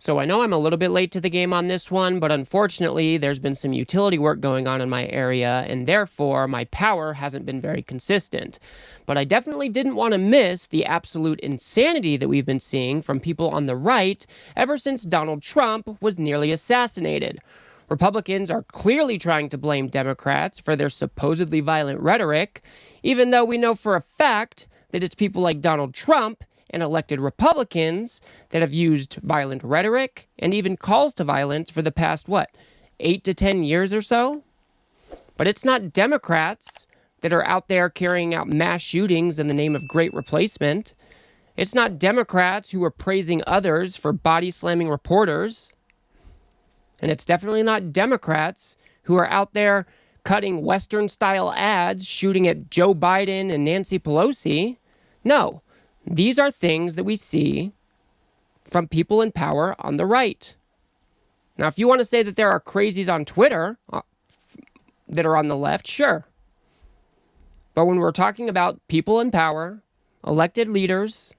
So I know I'm a little bit late to the game on this one, but unfortunately there's been some utility work going on in my area, and therefore my power hasn't been very consistent. But I definitely didn't want to miss the absolute insanity that we've been seeing from people on the right ever since Donald Trump was nearly assassinated. Republicans are clearly trying to blame Democrats for their supposedly violent rhetoric, even though we know for a fact that it's people like Donald Trump and elected Republicans that have used violent rhetoric and even calls to violence for the past, 8 to 10 years or so? But it's not Democrats that are out there carrying out mass shootings in the name of great replacement. It's not Democrats who are praising others for body slamming reporters. And it's definitely not Democrats who are out there cutting Western-style ads shooting at Joe Biden and Nancy Pelosi. No. These are things that we see from people in power on the right. Now, if you want to say that there are crazies on Twitter that are on the left, sure. But when we're talking about people in power, elected leaders,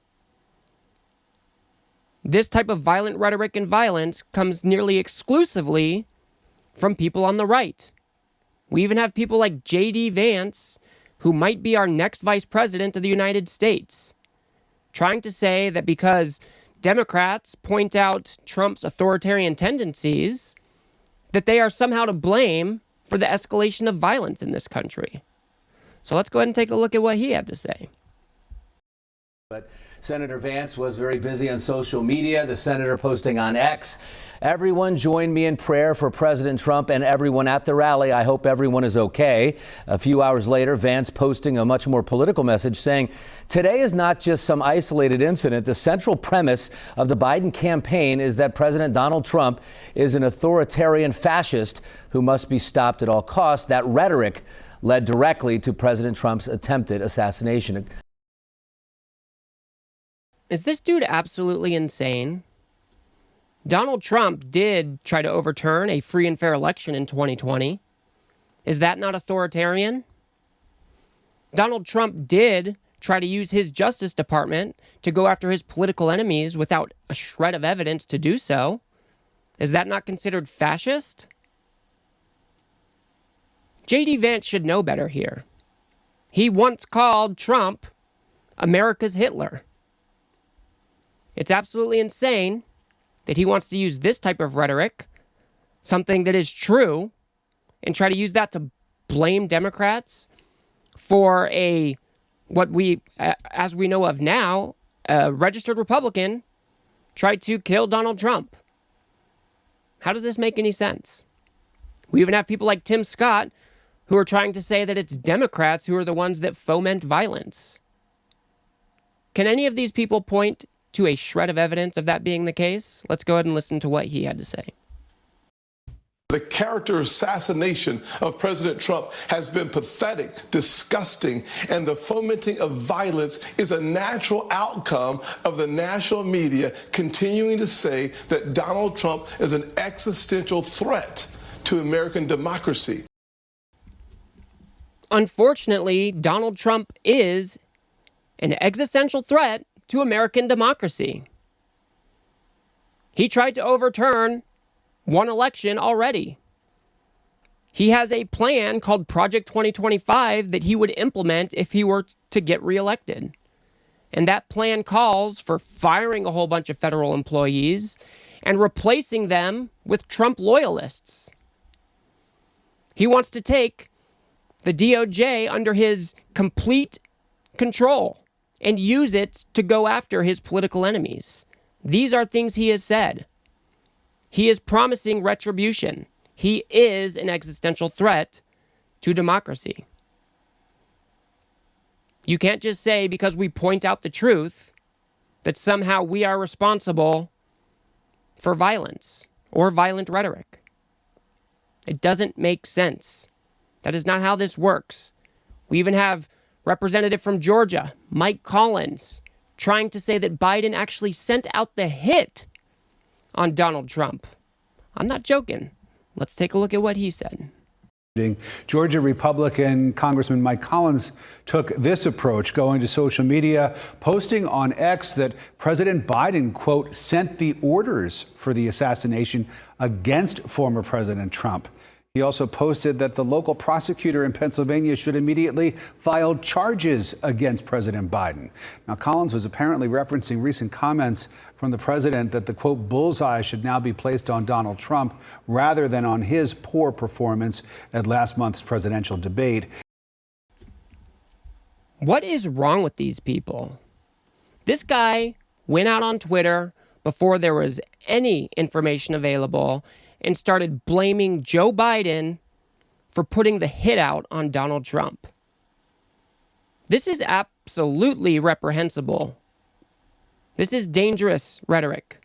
this type of violent rhetoric and violence comes nearly exclusively from people on the right. We even have people like J.D. Vance, who might be our next vice president of the United States, trying to say that because Democrats point out Trump's authoritarian tendencies, that they are somehow to blame for the escalation of violence in this country. So let's go ahead and take a look at what he had to say. But Senator Vance was very busy on social media, the senator posting on X, "Everyone join me in prayer for President Trump and everyone at the rally. I hope everyone is okay." A few hours later, Vance posting a much more political message saying, "Today is not just some isolated incident. The central premise of the Biden campaign is that President Donald Trump is an authoritarian fascist who must be stopped at all costs." That rhetoric led directly to President Trump's attempted assassination. Is this dude absolutely insane? Donald Trump did try to overturn a free and fair election in 2020. Is that not authoritarian? Donald Trump did try to use his Justice Department to go after his political enemies without a shred of evidence to do so. Is that not considered fascist? J.D. Vance should know better here. He once called Trump America's Hitler. It's absolutely insane that he wants to use this type of rhetoric, something that is true, and try to use that to blame Democrats for what we, as we know of now, a registered Republican tried to kill Donald Trump. How does this make any sense? We even have people like Tim Scott who are trying to say that it's Democrats who are the ones that foment violence. Can any of these people point to a shred of evidence of that being the case? Let's go ahead and listen to what he had to say. The character assassination of President Trump has been pathetic, disgusting, and the fomenting of violence is a natural outcome of the national media continuing to say that Donald Trump is an existential threat to American democracy. Unfortunately, Donald Trump is an existential threat to American democracy. He tried to overturn one election already. He has a plan called Project 2025 that he would implement if he were to get reelected. And that plan calls for firing a whole bunch of federal employees and replacing them with Trump loyalists. He wants to take the DOJ under his complete control and use it to go after his political enemies. These are things he has said. He is promising retribution. He is an existential threat to democracy. You can't just say because we point out the truth that somehow we are responsible for violence or violent rhetoric. It doesn't make sense. That is not how this works. We even have Representative from Georgia, Mike Collins, trying to say that Biden actually sent out the hit on Donald Trump. I'm not joking. Let's take a look at what he said. Georgia Republican Congressman Mike Collins took this approach, going to social media, posting on X that President Biden, quote, sent the orders for the assassination against former President Trump. He also posted that the local prosecutor in Pennsylvania should immediately file charges against President Biden. Now, Collins was apparently referencing recent comments from the president that the, quote, bullseye should now be placed on Donald Trump rather than on his poor performance at last month's presidential debate. What is wrong with these people? This guy went out on Twitter before there was any information available and started blaming Joe Biden for putting the hit out on Donald Trump. This is absolutely reprehensible. This is dangerous rhetoric.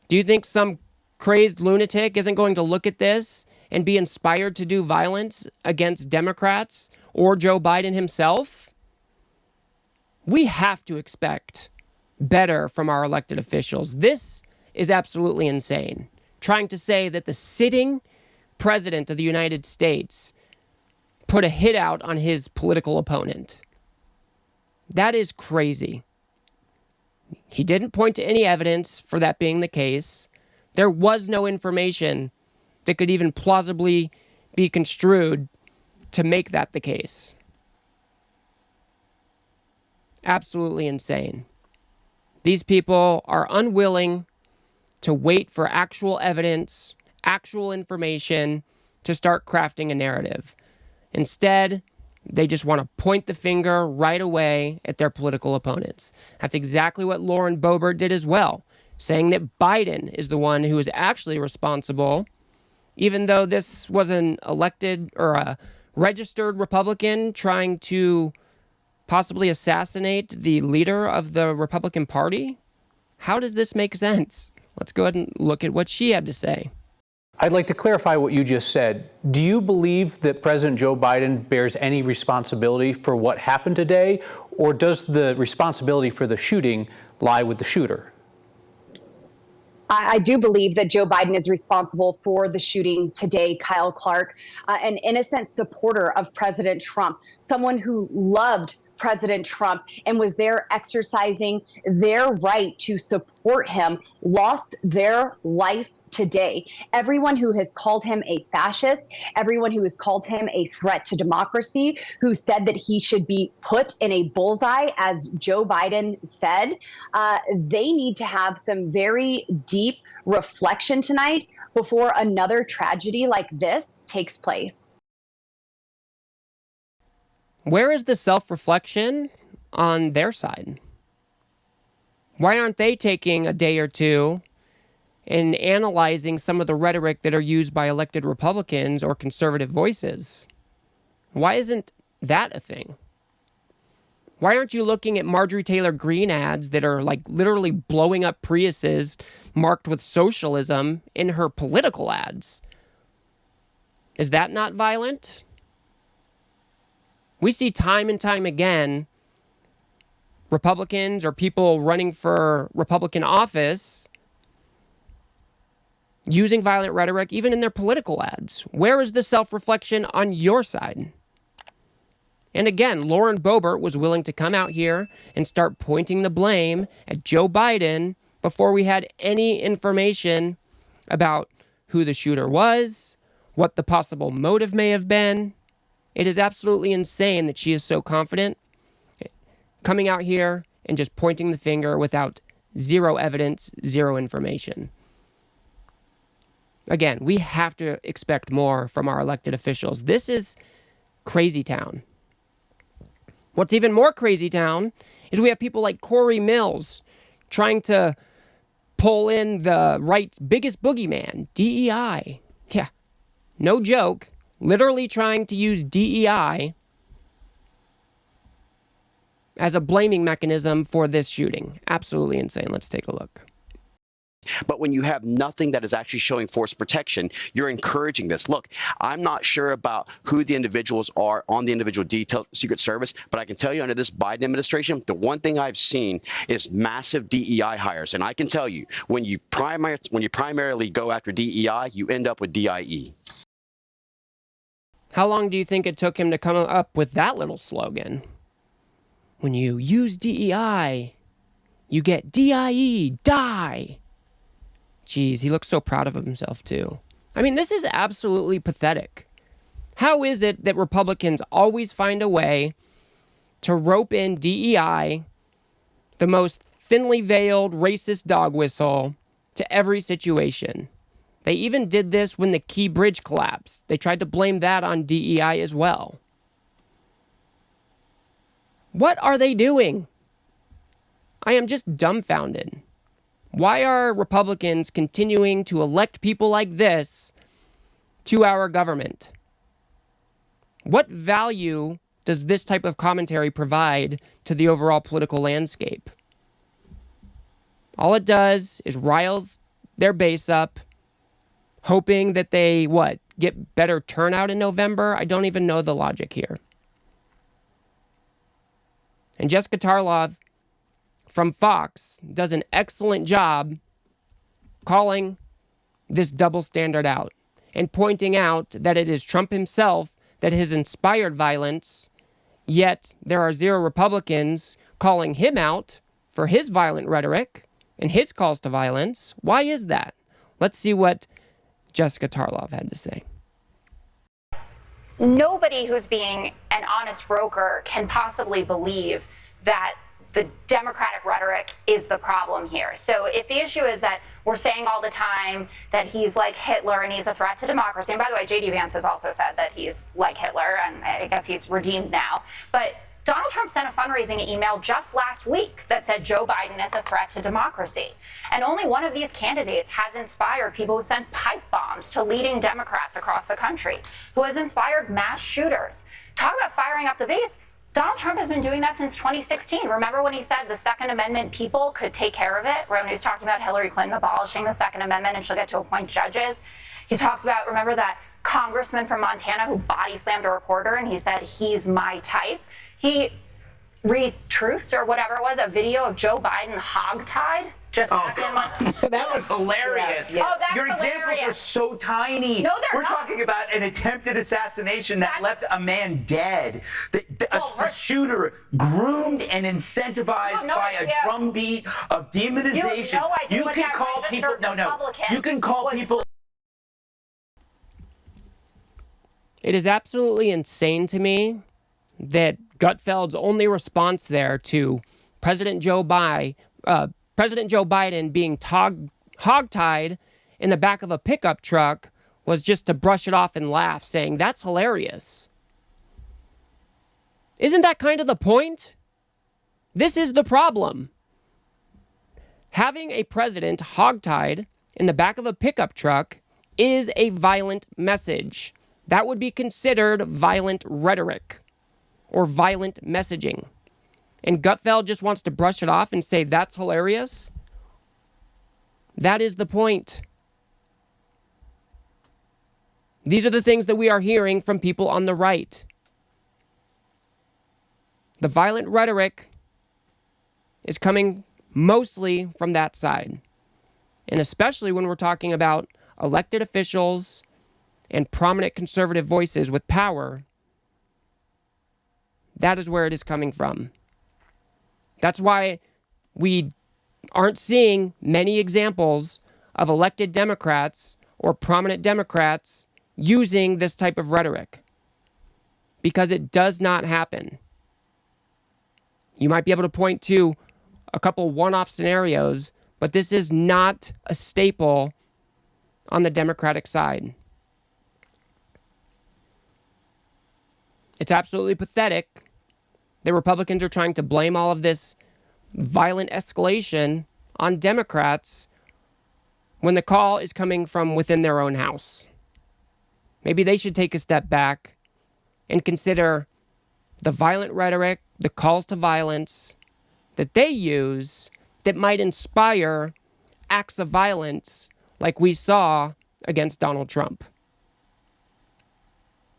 Do you think some crazed lunatic isn't going to look at this and be inspired to do violence against Democrats or Joe Biden himself? We have to expect better from our elected officials. This is absolutely insane. Trying to say that the sitting president of the United States put a hit out on his political opponent. That is crazy. He didn't point to any evidence for that being the case. There was no information that could even plausibly be construed to make that the case. Absolutely insane. These people are unwilling to wait for actual evidence, actual information to start crafting a narrative. Instead, they just want to point the finger right away at their political opponents. That's exactly what Lauren Boebert did as well, saying that Biden is the one who is actually responsible, even though this was an elected or a registered Republican trying to possibly assassinate the leader of the Republican Party. How does this make sense? Let's go ahead and look at what she had to say. I'd like to clarify what you just said. Do you believe that President Joe Biden bears any responsibility for what happened today, or does the responsibility for the shooting lie with the shooter? I do believe that Joe Biden is responsible for the shooting today. Kyle Clark, an innocent supporter of President Trump, someone who loved President Trump and was there exercising their right to support him, lost their life today. Everyone who has called him a fascist, everyone who has called him a threat to democracy, who said that he should be put in a bullseye, as Joe Biden said, they need to have some very deep reflection tonight before another tragedy like this takes place. Where is the self-reflection on their side? Why aren't they taking a day or two and analyzing some of the rhetoric that are used by elected Republicans or conservative voices? Why isn't that a thing? Why aren't you looking at Marjorie Taylor Greene ads that are like literally blowing up Priuses marked with socialism in her political ads? Is that not violent? We see time and time again Republicans or people running for Republican office using violent rhetoric even in their political ads. Where is the self-reflection on your side? And again, Lauren Boebert was willing to come out here and start pointing the blame at Joe Biden before we had any information about who the shooter was, what the possible motive may have been. It is absolutely insane that she is so confident coming out here and just pointing the finger without zero evidence, zero information. Again, we have to expect more from our elected officials. This is crazy town. What's even more crazy town is we have people like Corey Mills trying to pull in the right's biggest boogeyman, DEI. Yeah, no joke. Literally trying to use DEI as a blaming mechanism for this shooting. Absolutely insane. Let's take a look. But when you have nothing that is actually showing force protection, you're encouraging this. Look, I'm not sure about who the individuals are on the individual detailed Secret Service, but I can tell you under this Biden administration, the one thing I've seen is massive DEI hires. And I can tell you, when you primarily go after DEI, you end up with DIE. How long do you think it took him to come up with that little slogan? When you use DEI, you get DIE, die. Jeez, he looks so proud of himself too. I mean, this is absolutely pathetic. How is it that Republicans always find a way to rope in DEI, the most thinly veiled racist dog whistle, to every situation? They even did this when the Key Bridge collapsed. They tried to blame that on DEI as well. What are they doing? I am just dumbfounded. Why are Republicans continuing to elect people like this to our government? What value does this type of commentary provide to the overall political landscape? All it does is riles their base up, hoping that they, get better turnout in November? I don't even know the logic here. And Jessica Tarlov from Fox does an excellent job calling this double standard out and pointing out that it is Trump himself that has inspired violence, yet there are zero Republicans calling him out for his violent rhetoric and his calls to violence. Why is that? Let's see what Jessica Tarlov had to say. Nobody who's being an honest broker can possibly believe that the Democratic rhetoric is the problem here. So if the issue is that we're saying all the time that he's like Hitler and he's a threat to democracy, and by the way, J.D. Vance has also said that he's like Hitler, and I guess he's redeemed now, but Donald Trump sent a fundraising email just last week that said Joe Biden is a threat to democracy. And only one of these candidates has inspired people who sent pipe bombs to leading Democrats across the country, who has inspired mass shooters. Talk about firing up the base. Donald Trump has been doing that since 2016. Remember when he said the Second Amendment people could take care of it? When he was talking about Hillary Clinton abolishing the Second Amendment and she'll get to appoint judges. He talked about, remember that congressman from Montana who body slammed a reporter and he said, he's my type. He retruthed or whatever it was, a video of Joe Biden hogtied just back in my... That was hilarious. Yeah. Oh, that's Your examples are so tiny. No, they're We're not. talking about an attempted assassination that left a man dead. A shooter groomed and incentivized by a drumbeat of demonization. You have no idea what can that call people. registered Republican You can call was. people. It is absolutely insane to me that Gutfeld's only response there to President Joe Biden being hogtied in the back of a pickup truck was just to brush it off and laugh, saying, that's hilarious. Isn't that kind of the point? This is the problem. Having a president hogtied in the back of a pickup truck is a violent message. That would be considered violent rhetoric or violent messaging. And Gutfeld just wants to brush it off and say, that's hilarious. That is the point. These are the things that we are hearing from people on the right. The violent rhetoric is coming mostly from that side. And especially when we're talking about elected officials and prominent conservative voices with power, that is where it is coming from. That's why we aren't seeing many examples of elected Democrats or prominent Democrats using this type of rhetoric, because it does not happen. You might be able to point to a couple one-off scenarios, but this is not a staple on the Democratic side. It's absolutely pathetic that Republicans are trying to blame all of this violent escalation on Democrats when the call is coming from within their own house. Maybe they should take a step back and consider the violent rhetoric, the calls to violence that they use that might inspire acts of violence like we saw against Donald Trump.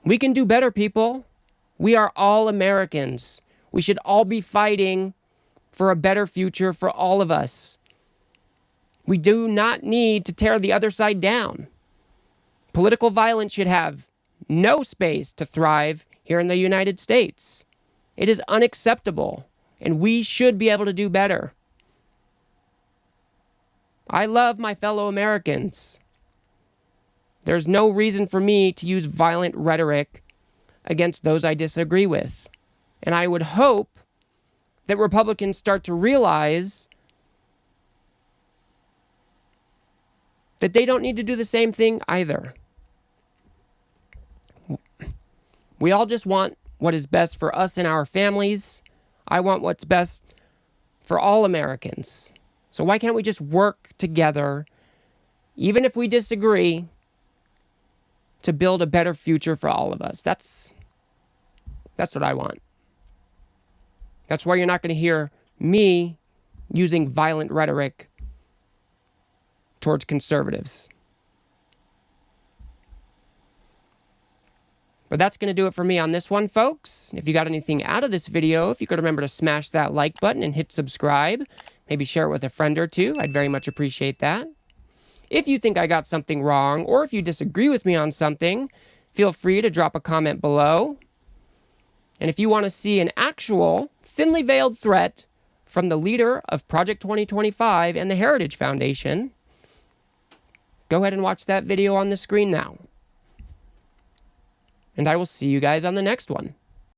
We can do better, people. We are all Americans. We should all be fighting for a better future for all of us. We do not need to tear the other side down. Political violence should have no space to thrive here in the United States. It is unacceptable, and we should be able to do better. I love my fellow Americans. There's no reason for me to use violent rhetoric against those I disagree with. And I would hope that Republicans start to realize that they don't need to do the same thing either. We all just want what is best for us and our families. I want what's best for all Americans. So why can't we just work together, even if we disagree, to build a better future for all of us? That's what I want. That's why you're not going to hear me using violent rhetoric towards conservatives. But that's going to do it for me on this one, folks. If you got anything out of this video, if you could remember to smash that like button and hit subscribe, maybe share it with a friend or two, I'd very much appreciate that. If you think I got something wrong, or if you disagree with me on something, feel free to drop a comment below. And if you want to see an actual, thinly veiled threat from the leader of Project 2025 and the Heritage Foundation, go ahead and watch that video on the screen now. And I will see you guys on the next one.